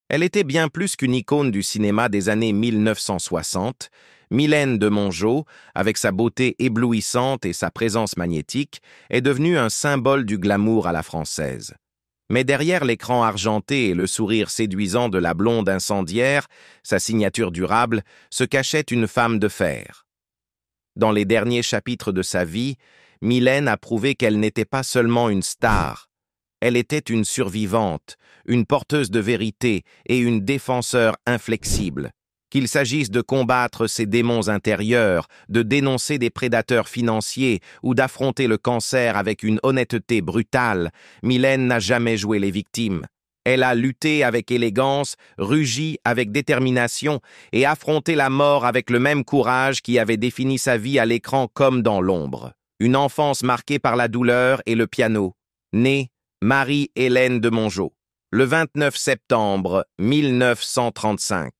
Elle était bien plus qu'une icône du cinéma des années 1960. Mylène de Mongeau, avec sa beauté éblouissante et sa présence magnétique, est devenue un symbole du glamour à la française. Mais derrière l'écran argenté et le sourire séduisant de la blonde incendiaire, sa signature durable, se cachait une femme de fer. Dans les derniers chapitres de sa vie, Mylène a prouvé qu'elle n'était pas seulement une star. Elle était une survivante, une porteuse de vérité et une défenseur inflexible. Qu'il s'agisse de combattre ses démons intérieurs, de dénoncer des prédateurs financiers ou d'affronter le cancer avec une honnêteté brutale, Mylène n'a jamais joué les victimes. Elle a lutté avec élégance, rugi avec détermination et affronté la mort avec le même courage qui avait défini sa vie à l'écran comme dans l'ombre. Une enfance marquée par la douleur et le piano. Née Marie-Hélène de Mongeau, le 29 septembre 1935.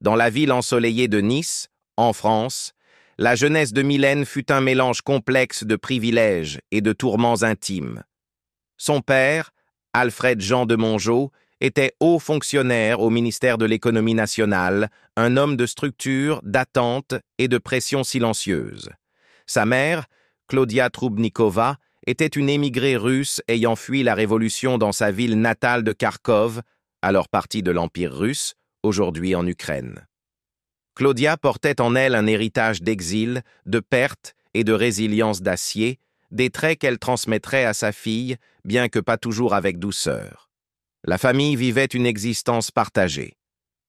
Dans la ville ensoleillée de Nice, en France, la jeunesse de Mylène fut un mélange complexe de privilèges et de tourments intimes. Son père, Alfred Jean de Mongeau, était haut fonctionnaire au ministère de l'Économie nationale, un homme de structure, d'attente et de pression silencieuse. Sa mère, Claudia Troubnikova, était une émigrée russe ayant fui la révolution dans sa ville natale de Kharkov, alors partie de l'Empire russe, aujourd'hui en Ukraine. Claudia portait en elle un héritage d'exil, de perte et de résilience d'acier, des traits qu'elle transmettrait à sa fille, bien que pas toujours avec douceur. La famille vivait une existence partagée.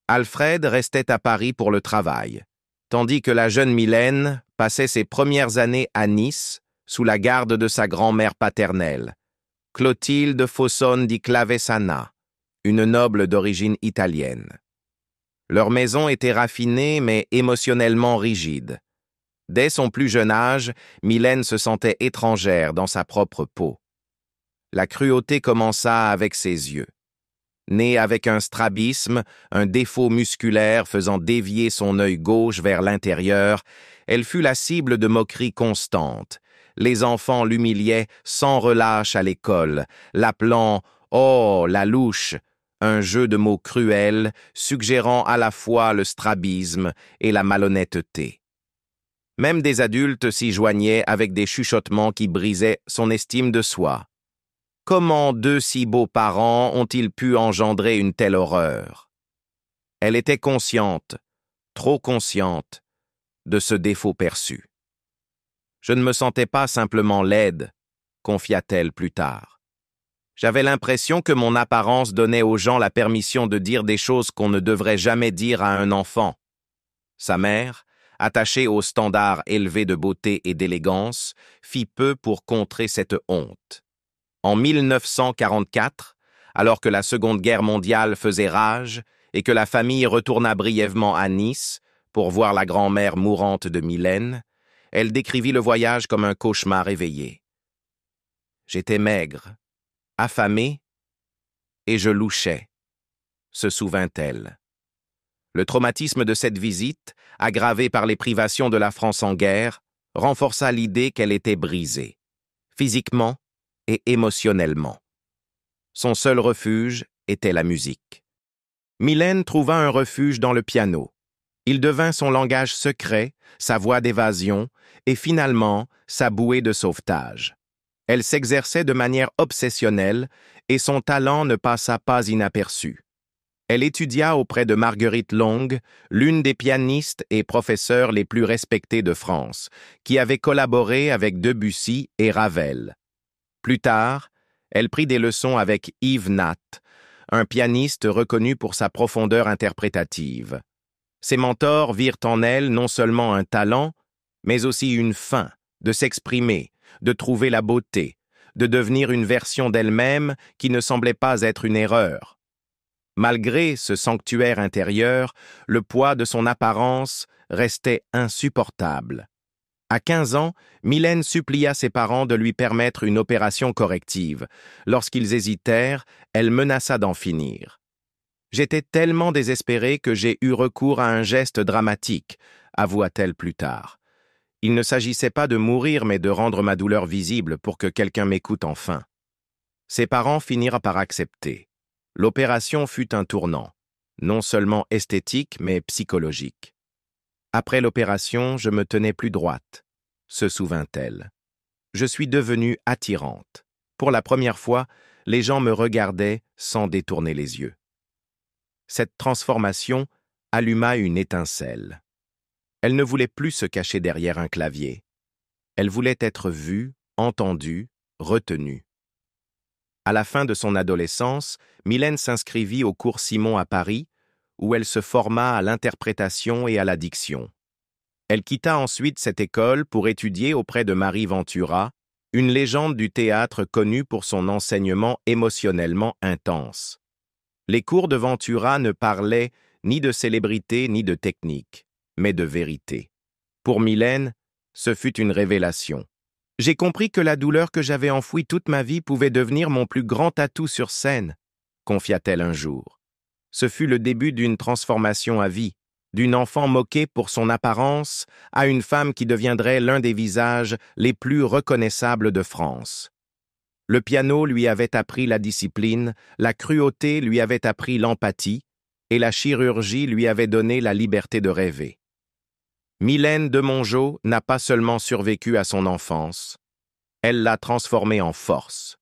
Alfred restait à Paris pour le travail, tandis que la jeune Mylène passait ses premières années à Nice, sous la garde de sa grand-mère paternelle, Clotilde Fossone di Clavesana, une noble d'origine italienne. Leur maison était raffinée mais émotionnellement rigide. Dès son plus jeune âge, Mylène se sentait étrangère dans sa propre peau. La cruauté commença avec ses yeux. Née avec un strabisme, un défaut musculaire faisant dévier son œil gauche vers l'intérieur, elle fut la cible de moqueries constantes. Les enfants l'humiliaient sans relâche à l'école, l'appelant « Oh, la louche », un jeu de mots cruel, suggérant à la fois le strabisme et la malhonnêteté. Même des adultes s'y joignaient avec des chuchotements qui brisaient son estime de soi. Comment deux si beaux parents ont-ils pu engendrer une telle horreur? Elle était consciente, trop consciente, de ce défaut perçu. Je ne me sentais pas simplement laide, confia-t-elle plus tard. J'avais l'impression que mon apparence donnait aux gens la permission de dire des choses qu'on ne devrait jamais dire à un enfant. Sa mère, attachée aux standards élevés de beauté et d'élégance, fit peu pour contrer cette honte. En 1944, alors que la Seconde Guerre mondiale faisait rage et que la famille retourna brièvement à Nice pour voir la grand-mère mourante de Mylène, elle décrivit le voyage comme un cauchemar éveillé. J'étais maigre, affamée, et je louchais, se souvint-elle. Le traumatisme de cette visite, aggravé par les privations de la France en guerre, renforça l'idée qu'elle était brisée, physiquement et émotionnellement. Son seul refuge était la musique. Mylène trouva un refuge dans le piano. Il devint son langage secret, sa voie d'évasion et finalement sa bouée de sauvetage. Elle s'exerçait de manière obsessionnelle et son talent ne passa pas inaperçu. Elle étudia auprès de Marguerite Long, l'une des pianistes et professeurs les plus respectées de France, qui avait collaboré avec Debussy et Ravel. Plus tard, elle prit des leçons avec Yves Nat, un pianiste reconnu pour sa profondeur interprétative. Ses mentors virent en elle non seulement un talent, mais aussi une faim de s'exprimer, de trouver la beauté, de devenir une version d'elle-même qui ne semblait pas être une erreur. Malgré ce sanctuaire intérieur, le poids de son apparence restait insupportable. À 15 ans, Mylène supplia ses parents de lui permettre une opération corrective. Lorsqu'ils hésitèrent, elle menaça d'en finir. J'étais tellement désespérée que j'ai eu recours à un geste dramatique, avoua-t-elle plus tard. Il ne s'agissait pas de mourir, mais de rendre ma douleur visible pour que quelqu'un m'écoute enfin. Ses parents finirent par accepter. L'opération fut un tournant. non seulement esthétique, mais psychologique. Après l'opération, je me tenais plus droite, se souvint-elle. Je suis devenue attirante. Pour la première fois, les gens me regardaient sans détourner les yeux. Cette transformation alluma une étincelle. Elle ne voulait plus se cacher derrière un clavier. Elle voulait être vue, entendue, retenue. À la fin de son adolescence, Mylène s'inscrivit au cours Simon à Paris, où elle se forma à l'interprétation et à la diction. Elle quitta ensuite cette école pour étudier auprès de Marie Ventura, une légende du théâtre connue pour son enseignement émotionnellement intense. Les cours de Ventura ne parlaient ni de célébrité ni de technique, mais de vérité. Pour Mylène, ce fut une révélation. J'ai compris que la douleur que j'avais enfouie toute ma vie pouvait devenir mon plus grand atout sur scène, confia-t-elle un jour. Ce fut le début d'une transformation à vie, d'une enfant moquée pour son apparence à une femme qui deviendrait l'un des visages les plus reconnaissables de France. Le piano lui avait appris la discipline, la cruauté lui avait appris l'empathie, et la chirurgie lui avait donné la liberté de rêver. Mylène de Mongeau n'a pas seulement survécu à son enfance, elle l'a transformée en force.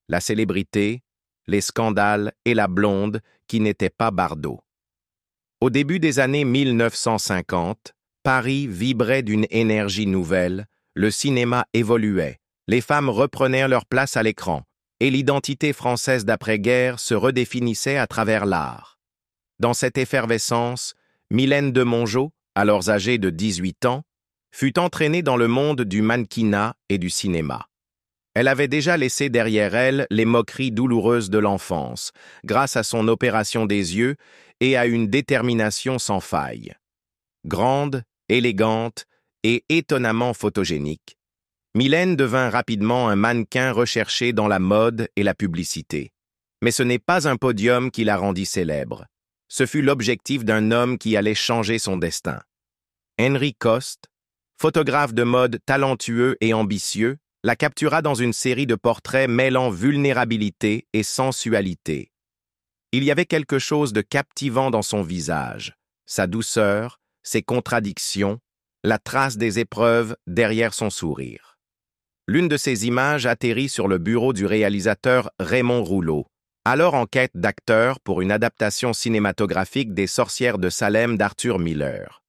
La célébrité, les scandales et la blonde qui n'était pas Bardot. Au début des années 1950, Paris vibrait d'une énergie nouvelle, le cinéma évoluait, les femmes reprenaient leur place à l'écran, et l'identité française d'après-guerre se redéfinissait à travers l'art. Dans cette effervescence, Mylène de Mongeau, alors âgée de 18 ans, fut entraînée dans le monde du mannequinat et du cinéma. Elle avait déjà laissé derrière elle les moqueries douloureuses de l'enfance, grâce à son opération des yeux et à une détermination sans faille. Grande, élégante et étonnamment photogénique, Mylène devint rapidement un mannequin recherché dans la mode et la publicité. Mais ce n'est pas un podium qui la rendit célèbre. Ce fut l'objectif d'un homme qui allait changer son destin. Henry Coste, photographe de mode talentueux et ambitieux, la captura dans une série de portraits mêlant vulnérabilité et sensualité. Il y avait quelque chose de captivant dans son visage, sa douceur, ses contradictions, la trace des épreuves derrière son sourire. L'une de ces images atterrit sur le bureau du réalisateur Raymond Rouleau, alors en quête d'acteurs pour une adaptation cinématographique des Sorcières de Salem d'Arthur Miller.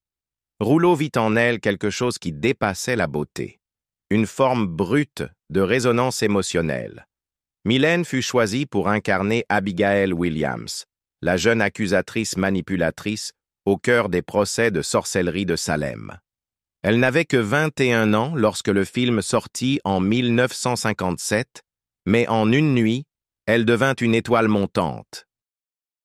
Rouleau vit en elle quelque chose qui dépassait la beauté, une forme brute de résonance émotionnelle. Mylène fut choisie pour incarner Abigail Williams, la jeune accusatrice manipulatrice au cœur des procès de sorcellerie de Salem. Elle n'avait que 21 ans lorsque le film sortit en 1957, mais en une nuit, elle devint une étoile montante.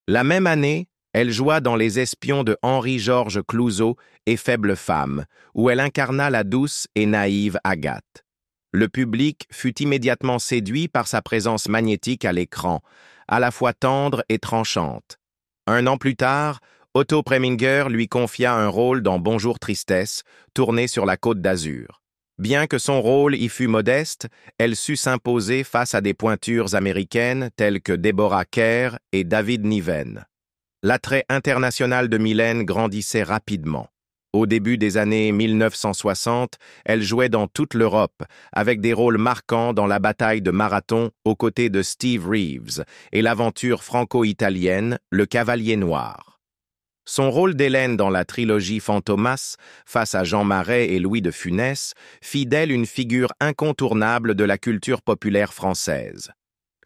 La même année, elle joua dans Les Espions de Henri-Georges Clouzot et Faible femme, où elle incarna la douce et naïve Agathe. Le public fut immédiatement séduit par sa présence magnétique à l'écran, à la fois tendre et tranchante. Un an plus tard, Otto Preminger lui confia un rôle dans Bonjour Tristesse, tourné sur la Côte d'Azur. Bien que son rôle y fût modeste, elle sut s'imposer face à des pointures américaines telles que Deborah Kerr et David Niven. L'attrait international de Mylène grandissait rapidement. Au début des années 1960, elle jouait dans toute l'Europe, avec des rôles marquants dans la bataille de Marathon aux côtés de Steve Reeves et l'aventure franco-italienne Le Cavalier Noir. Son rôle d'Hélène dans la trilogie Fantomas, face à Jean Marais et Louis de Funès, fit d'elle une figure incontournable de la culture populaire française.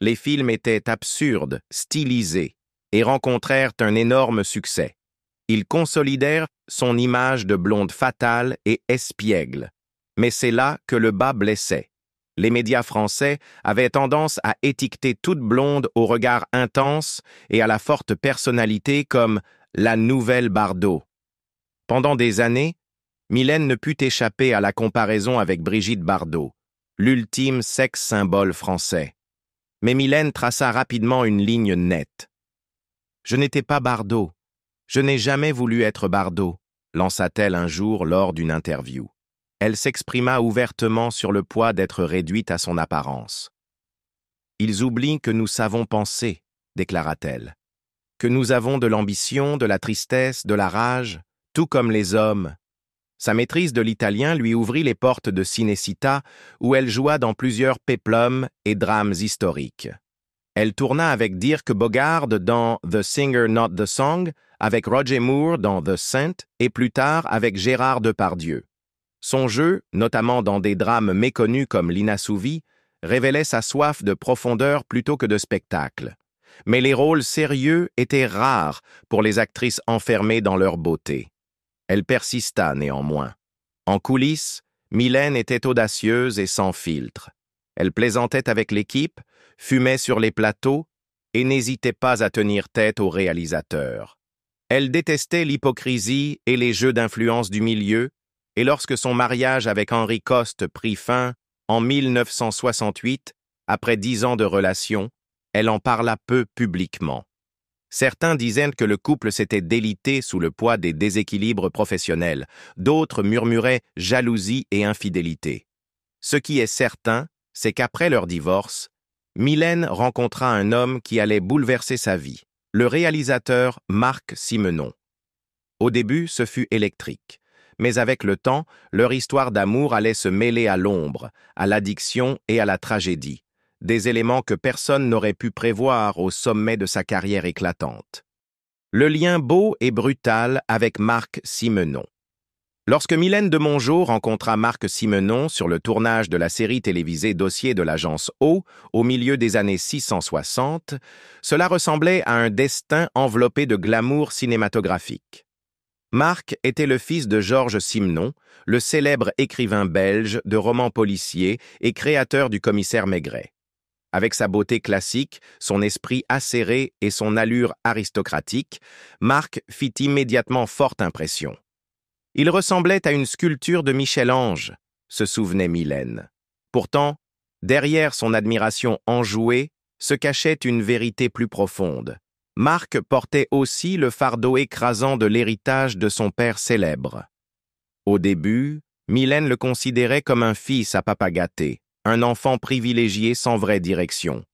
Les films étaient absurdes, stylisés, et rencontrèrent un énorme succès. Ils consolidèrent son image de blonde fatale et espiègle. Mais c'est là que le bas blessait. Les médias français avaient tendance à étiqueter toute blonde au regard intense et à la forte personnalité comme la nouvelle Bardot. Pendant des années, Mylène ne put échapper à la comparaison avec Brigitte Bardot, l'ultime sex symbole français. Mais Mylène traça rapidement une ligne nette. « Je n'étais pas Bardot. Je n'ai jamais voulu être Bardot », lança-t-elle un jour lors d'une interview. Elle s'exprima ouvertement sur le poids d'être réduite à son apparence. « Ils oublient que nous savons penser », déclara-t-elle. que nous avons de l'ambition, de la tristesse, de la rage, tout comme les hommes. Sa maîtrise de l'italien lui ouvrit les portes de Cinecittà, où elle joua dans plusieurs péplums et drames historiques. Elle tourna avec Dirk Bogarde dans The Singer Not the Song, avec Roger Moore dans The Saint et plus tard avec Gérard Depardieu. Son jeu, notamment dans des drames méconnus comme L'Inassouvi, révélait sa soif de profondeur plutôt que de spectacle. Mais les rôles sérieux étaient rares pour les actrices enfermées dans leur beauté. Elle persista néanmoins. En coulisses, Mylène était audacieuse et sans filtre. Elle plaisantait avec l'équipe, fumait sur les plateaux et n'hésitait pas à tenir tête aux réalisateurs. Elle détestait l'hypocrisie et les jeux d'influence du milieu, et lorsque son mariage avec Henri Coste prit fin en 1968, après 10 ans de relation, elle en parla peu publiquement. Certains disaient que le couple s'était délité sous le poids des déséquilibres professionnels, d'autres murmuraient jalousie et infidélité. Ce qui est certain, c'est qu'après leur divorce, Mylène rencontra un homme qui allait bouleverser sa vie, le réalisateur Marc Simenon. Au début, ce fut électrique, mais avec le temps, leur histoire d'amour allait se mêler à l'ombre, à l'addiction et à la tragédie, des éléments que personne n'aurait pu prévoir au sommet de sa carrière éclatante. Le lien beau et brutal avec Marc Simenon. Lorsque Mylène de Mongeau rencontra Marc Simenon sur le tournage de la série télévisée Dossier de l'agence O, au milieu des années 660, cela ressemblait à un destin enveloppé de glamour cinématographique. Marc était le fils de Georges Simenon, le célèbre écrivain belge de romans policiers et créateur du commissaire Maigret. Avec sa beauté classique, son esprit acéré et son allure aristocratique, Marc fit immédiatement forte impression. Il ressemblait à une sculpture de Michel-Ange, se souvenait Mylène. Pourtant, derrière son admiration enjouée, se cachait une vérité plus profonde. Marc portait aussi le fardeau écrasant de l'héritage de son père célèbre. Au début, Mylène le considérait comme un fils à papa gâté, un enfant privilégié sans vraie direction.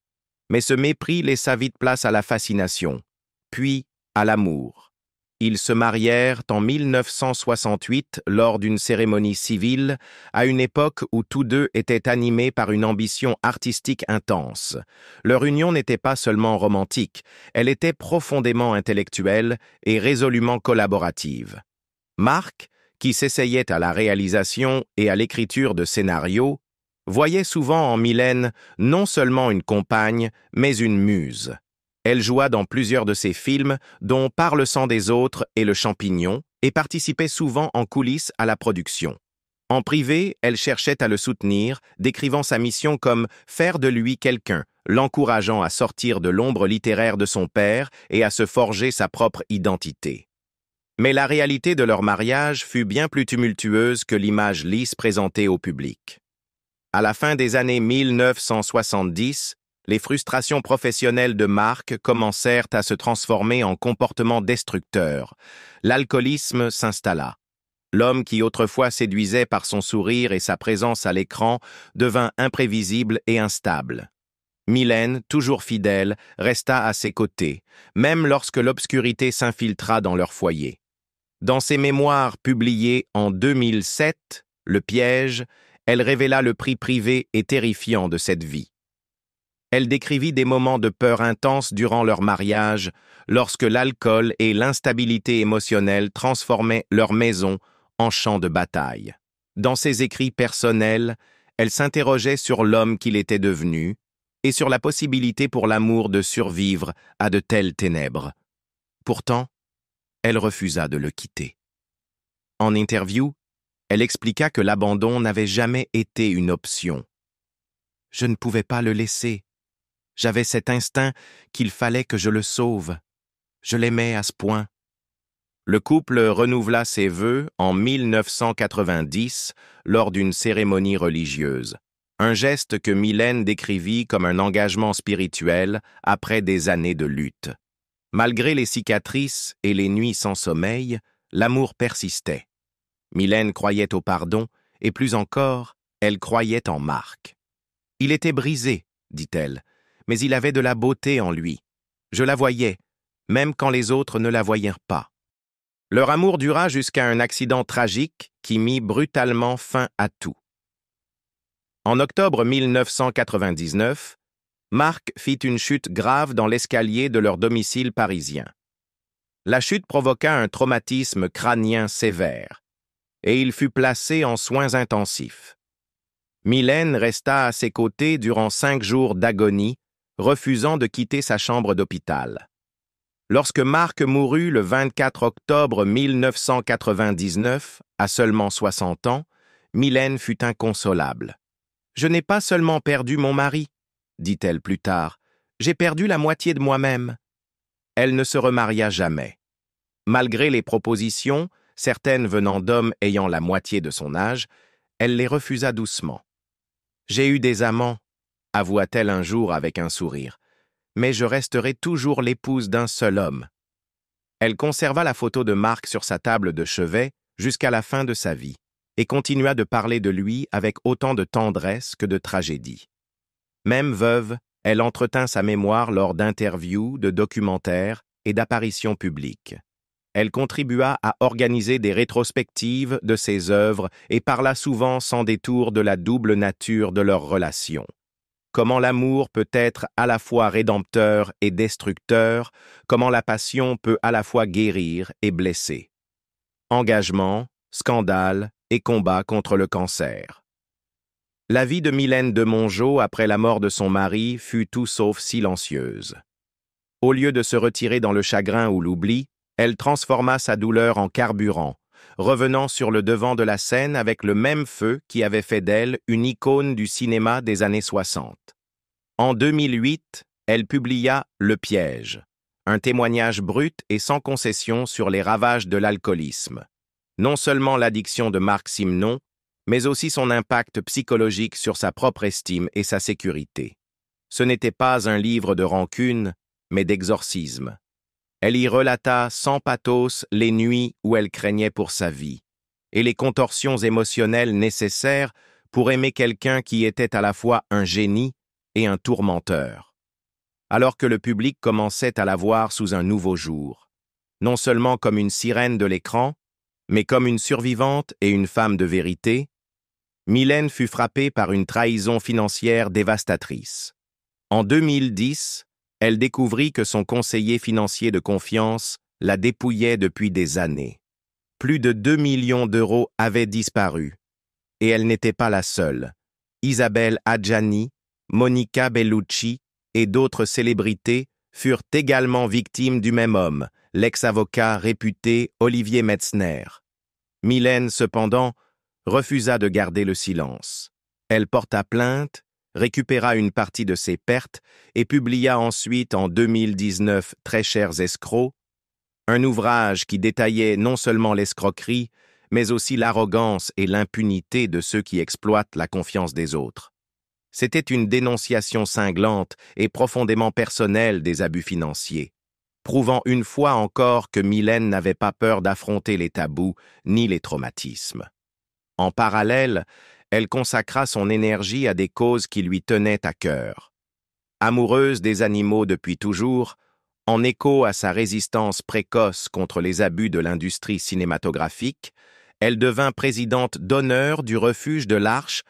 Mais ce mépris laissa vite place à la fascination, puis à l'amour. Ils se marièrent en 1968 lors d'une cérémonie civile, à une époque où tous deux étaient animés par une ambition artistique intense. Leur union n'était pas seulement romantique, elle était profondément intellectuelle et résolument collaborative. Marc, qui s'essayait à la réalisation et à l'écriture de scénarios, voyait souvent en Mylène non seulement une compagne, mais une muse. Elle joua dans plusieurs de ses films, dont Par le sang des autres et Le Champignon, et participait souvent en coulisses à la production. En privé, elle cherchait à le soutenir, décrivant sa mission comme « faire de lui quelqu'un », l'encourageant à sortir de l'ombre littéraire de son père et à se forger sa propre identité. Mais la réalité de leur mariage fut bien plus tumultueuse que l'image lisse présentée au public. À la fin des années 1970, les frustrations professionnelles de Marc commencèrent à se transformer en comportements destructeurs. L'alcoolisme s'installa. L'homme qui autrefois séduisait par son sourire et sa présence à l'écran devint imprévisible et instable. Mylène, toujours fidèle, resta à ses côtés, même lorsque l'obscurité s'infiltra dans leur foyer. Dans ses mémoires publiés en 2007, Le Piège, elle révéla le prix privé et terrifiant de cette vie. Elle décrivit des moments de peur intense durant leur mariage, lorsque l'alcool et l'instabilité émotionnelle transformaient leur maison en champ de bataille. Dans ses écrits personnels, elle s'interrogeait sur l'homme qu'il était devenu et sur la possibilité pour l'amour de survivre à de telles ténèbres. Pourtant, elle refusa de le quitter. En interview, elle expliqua que l'abandon n'avait jamais été une option. « Je ne pouvais pas le laisser. J'avais cet instinct qu'il fallait que je le sauve. Je l'aimais à ce point. » Le couple renouvela ses vœux en 1990 lors d'une cérémonie religieuse, un geste que Mylène décrivit comme un engagement spirituel après des années de lutte. Malgré les cicatrices et les nuits sans sommeil, l'amour persistait. Mylène croyait au pardon, et plus encore, elle croyait en Marc. « Il était brisé, dit-elle, mais il avait de la beauté en lui. Je la voyais, même quand les autres ne la voyaient pas. Leur amour dura jusqu'à un accident tragique qui mit brutalement fin à tout. En octobre 1999, Marc fit une chute grave dans l'escalier de leur domicile parisien. La chute provoqua un traumatisme crânien sévère, et il fut placé en soins intensifs. Mylène resta à ses côtés durant 5 jours d'agonie, refusant de quitter sa chambre d'hôpital. Lorsque Marc mourut le 24 octobre 1999, à seulement 60 ans, Mylène fut inconsolable. « Je n'ai pas seulement perdu mon mari, » dit-elle plus tard, « j'ai perdu la moitié de moi-même. » Elle ne se remaria jamais. Malgré les propositions, certaines venant d'hommes ayant la moitié de son âge, elle les refusa doucement. « J'ai eu des amants, » avoua-t-elle un jour avec un sourire, « mais je resterai toujours l'épouse d'un seul homme. » Elle conserva la photo de Marc sur sa table de chevet jusqu'à la fin de sa vie et continua de parler de lui avec autant de tendresse que de tragédie. Même veuve, elle entretint sa mémoire lors d'interviews, de documentaires et d'apparitions publiques. Elle contribua à organiser des rétrospectives de ses œuvres et parla souvent sans détour de la double nature de leur relation. Comment l'amour peut être à la fois rédempteur et destructeur, comment la passion peut à la fois guérir et blesser. Engagement, scandale et combat contre le cancer. La vie de Mylène de Mongeau après la mort de son mari fut tout sauf silencieuse. Au lieu de se retirer dans le chagrin ou l'oubli, elle transforma sa douleur en carburant, revenant sur le devant de la scène avec le même feu qui avait fait d'elle une icône du cinéma des années 60. En 2008, elle publia Le Piège, un témoignage brut et sans concession sur les ravages de l'alcoolisme. Non seulement l'addiction de Marc Simon, mais aussi son impact psychologique sur sa propre estime et sa sécurité. Ce n'était pas un livre de rancune, mais d'exorcisme. Elle y relata sans pathos les nuits où elle craignait pour sa vie, et les contorsions émotionnelles nécessaires pour aimer quelqu'un qui était à la fois un génie et un tourmenteur. Alors que le public commençait à la voir sous un nouveau jour, non seulement comme une sirène de l'écran, mais comme une survivante et une femme de vérité, Mylène fut frappée par une trahison financière dévastatrice. En 2010, elle découvrit que son conseiller financier de confiance la dépouillait depuis des années. Plus de 2 millions d'euros avaient disparu. Et elle n'était pas la seule. Isabelle Adjani, Monica Bellucci et d'autres célébrités furent également victimes du même homme, l'ex-avocat réputé Olivier Metzner. Mylène, cependant, refusa de garder le silence. Elle porta plainte, récupéra une partie de ses pertes et publia ensuite en 2019 Très chers escrocs, un ouvrage qui détaillait non seulement l'escroquerie, mais aussi l'arrogance et l'impunité de ceux qui exploitent la confiance des autres. C'était une dénonciation cinglante et profondément personnelle des abus financiers, prouvant une fois encore que Mylène n'avait pas peur d'affronter les tabous ni les traumatismes. En parallèle, elle consacra son énergie à des causes qui lui tenaient à cœur. Amoureuse des animaux depuis toujours, en écho à sa résistance précoce contre les abus de l'industrie cinématographique, elle devint présidente d'honneur du refuge de l'Arche,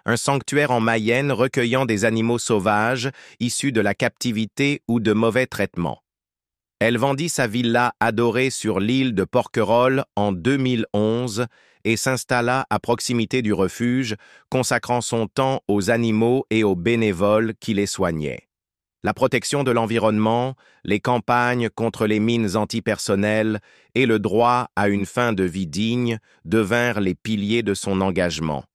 un sanctuaire en Mayenne recueillant des animaux sauvages issus de la captivité ou de mauvais traitements. Elle vendit sa villa adorée sur l'île de Porquerolles en 2011 et s'installa à proximité du refuge, consacrant son temps aux animaux et aux bénévoles qui les soignaient. La protection de l'environnement, les campagnes contre les mines antipersonnelles et le droit à une fin de vie digne devinrent les piliers de son engagement.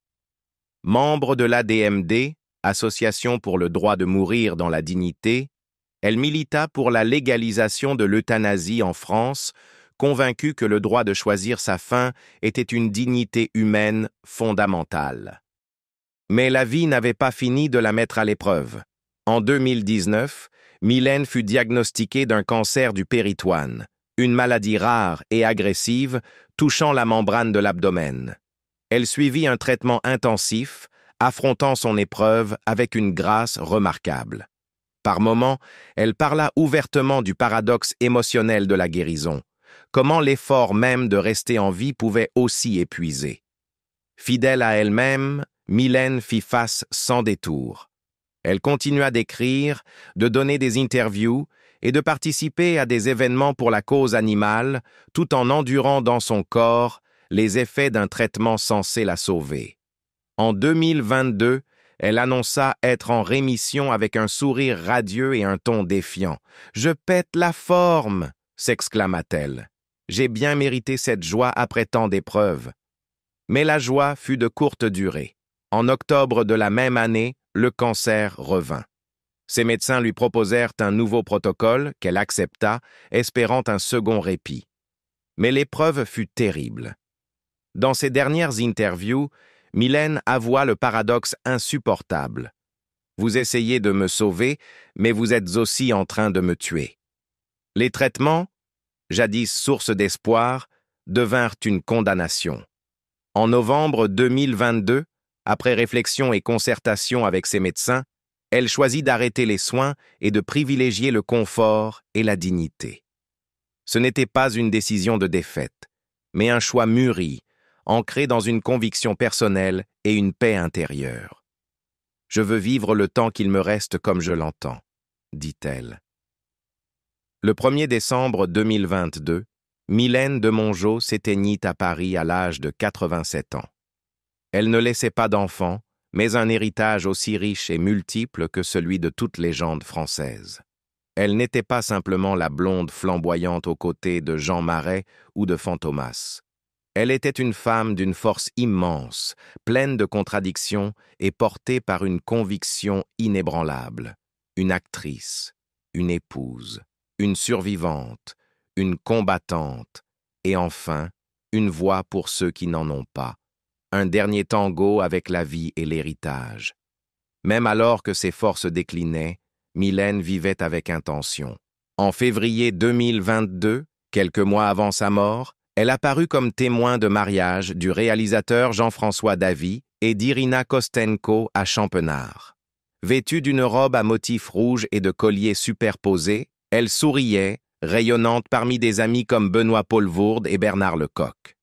Membre de l'ADMD, Association pour le droit de mourir dans la dignité, elle milita pour la légalisation de l'euthanasie en France, convaincue que le droit de choisir sa fin était une dignité humaine fondamentale. Mais la vie n'avait pas fini de la mettre à l'épreuve. En 2019, Mylène fut diagnostiquée d'un cancer du péritoine, une maladie rare et agressive touchant la membrane de l'abdomen. Elle suivit un traitement intensif, affrontant son épreuve avec une grâce remarquable. Par moments, elle parla ouvertement du paradoxe émotionnel de la guérison, comment l'effort même de rester en vie pouvait aussi épuiser. Fidèle à elle-même, Mylène fit face sans détour. Elle continua d'écrire, de donner des interviews et de participer à des événements pour la cause animale, tout en endurant dans son corps les effets d'un traitement censé la sauver. En 2022, elle annonça être en rémission avec un sourire radieux et un ton défiant. « Je pète la forme !» s'exclama-t-elle. « J'ai bien mérité cette joie après tant d'épreuves. » Mais la joie fut de courte durée. En octobre de la même année, le cancer revint. Ses médecins lui proposèrent un nouveau protocole qu'elle accepta, espérant un second répit. Mais l'épreuve fut terrible. Dans ses dernières interviews, Mylène avoua le paradoxe insupportable. « Vous essayez de me sauver, mais vous êtes aussi en train de me tuer. » Les traitements, jadis source d'espoir, devinrent une condamnation. En novembre 2022, après réflexion et concertation avec ses médecins, elle choisit d'arrêter les soins et de privilégier le confort et la dignité. Ce n'était pas une décision de défaite, mais un choix mûri, ancré dans une conviction personnelle et une paix intérieure. « Je veux vivre le temps qu'il me reste comme je l'entends », dit-elle. Le 1er décembre 2022, Mylène de Mongeau s'éteignit à Paris à l'âge de 87 ans. Elle ne laissait pas d'enfants, mais un héritage aussi riche et multiple que celui de toute légende française. Elle n'était pas simplement la blonde flamboyante aux côtés de Jean Marais ou de Fantomas. Elle était une femme d'une force immense, pleine de contradictions et portée par une conviction inébranlable. Une actrice, une épouse, une survivante, une combattante, et enfin, une voix pour ceux qui n'en ont pas. Un dernier tango avec la vie et l'héritage. Même alors que ses forces déclinaient, Mylène vivait avec intention. En février 2022, quelques mois avant sa mort, elle apparut comme témoin de mariage du réalisateur Jean-François Davy et d'Irina Kostenko à Champenard. Vêtue d'une robe à motifs rouges et de colliers superposés, elle souriait, rayonnante parmi des amis comme Benoît Poelvoorde et Bernard Lecoq.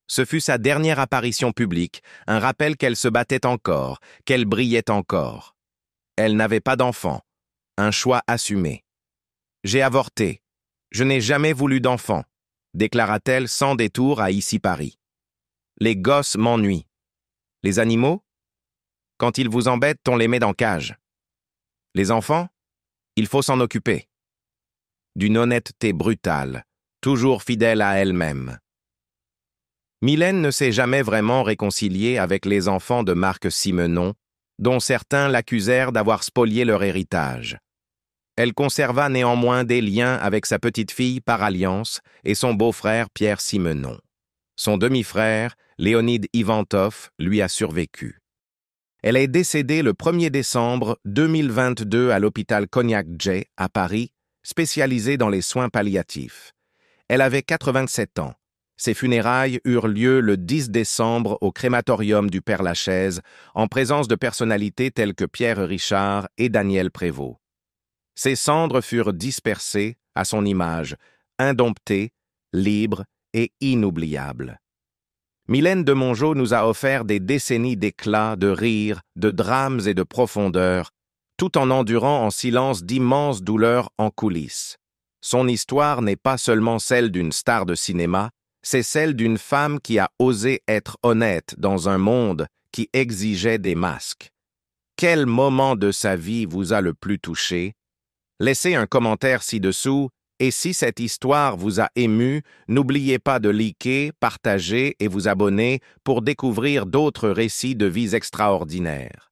Ce fut sa dernière apparition publique, un rappel qu'elle se battait encore, qu'elle brillait encore. Elle n'avait pas d'enfant, un choix assumé. « J'ai avorté. Je n'ai jamais voulu d'enfant », déclara-t-elle sans détour à Ici Paris. « Les gosses m'ennuient. Les animaux? Quand ils vous embêtent, on les met dans cage. Les enfants? Il faut s'en occuper. » D'une honnêteté brutale, toujours fidèle à elle-même. Mylène ne s'est jamais vraiment réconciliée avec les enfants de Marc Simenon, dont certains l'accusèrent d'avoir spolié leur héritage. Elle conserva néanmoins des liens avec sa petite-fille par alliance et son beau-frère Pierre Simenon. Son demi-frère, Léonide Ivantov, lui a survécu. Elle est décédée le 1er décembre 2022 à l'hôpital Cognac-Jay à Paris, spécialisé dans les soins palliatifs. Elle avait 87 ans. Ses funérailles eurent lieu le 10 décembre au crématorium du Père-Lachaise, en présence de personnalités telles que Pierre Richard et Daniel Prévost. Ses cendres furent dispersées à son image, indomptée, libre et inoubliable. Mylène de Mongeau nous a offert des décennies d'éclat, de rire, de drames et de profondeur, tout en endurant en silence d'immenses douleurs en coulisses. Son histoire n'est pas seulement celle d'une star de cinéma, c'est celle d'une femme qui a osé être honnête dans un monde qui exigeait des masques. Quel moment de sa vie vous a le plus touché? Laissez un commentaire ci-dessous et si cette histoire vous a ému, n'oubliez pas de liker, partager et vous abonner pour découvrir d'autres récits de vies extraordinaires.